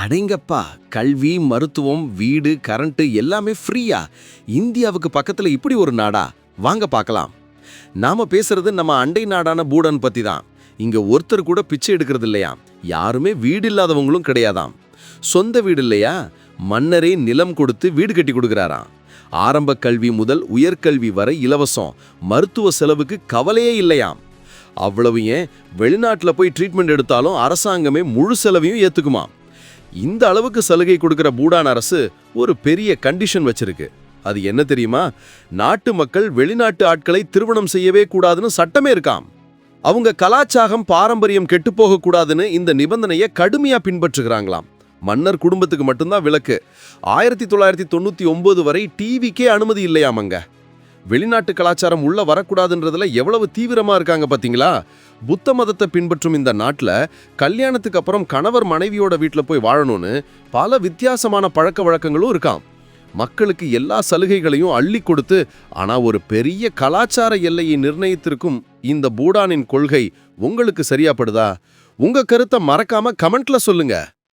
அடேங்கப்பா! கல்வி, மருத்துவம், வீடு, கரண்ட் எல்லாமே ஃப்ரீயா? இந்தியாவுக்கு பக்கத்துல இப்படி ஒரு நாடா? வாங்க பார்க்கலாம். நாம பேசுறது நம்ம அண்டை நாடான பூடான் பத்தி தான். இங்க ஒருத்தர் கூட பிச்சை எடுக்கிறது இல்லையா? யாருமே வீடு இல்லாதவங்களும் கிடையாதாம். சொந்த வீடு இல்லையா? மன்னரே நிலம் கொடுத்து வீடு கட்டி கொடுக்கறாராம். ஆரம்ப கல்வி முதல் உயர்கல்வி வரை இலவசம். மருத்துவ செலவுக்கு கவலையே இல்லையாம். அவ்வளவு ஏன், வெளிநாட்டுல போய் ட்ரீட்மெண்ட் எடுத்தாலும் அரசாங்கமே முழு செலவையும் ஏத்துக்குமா. இந்த அளவுக்கு சலுகை கொடுக்கிற பூடான் அரசு ஒரு பெரிய கண்டிஷன் வச்சிருக்கு. அது என்ன தெரியுமா? நாட்டு மக்கள் வெளிநாட்டு ஆட்களை திருமணம் செய்யவே கூடாதுன்னு சட்டமே இருக்காம். அவங்க கலாச்சாரம் பாரம்பரியம் கெட்டுப்போக கூடாதுன்னு இந்த நிபந்தனையை கடுமையா பின்பற்றுகிறாங்களாம். மன்னர் குடும்பத்துக்கு மட்டும்தான் விலக்கு. 1999 வரை டிவிக்கே அனுமதி இல்லையாமங்க. வெளிநாட்டு கலாச்சாரம் உள்ள வரக்கூடாதுன்றதுல எவ்வளவு தீவிரமா இருக்காங்க பாத்தீங்களா? புத்த மதத்தை பின்பற்றும் இந்த நாட்டுல கல்யாணத்துக்கு அப்புறம் கணவர் மனைவியோட வீட்டுல போய் வாழணும்னு பல வித்தியாசமான பழக்க வழக்கங்களும் இருக்காம். மக்களுக்கு எல்லா சலுகைகளையும் அள்ளி கொடுத்து, ஆனா ஒரு பெரிய கலாச்சார எல்லையை நிர்ணயித்திருக்கும் இந்த பூடானின் கொள்கை உங்களுக்கு சரியாப்படுதா? உங்க கருத்தை மறக்காம கமெண்ட்ல சொல்லுங்க.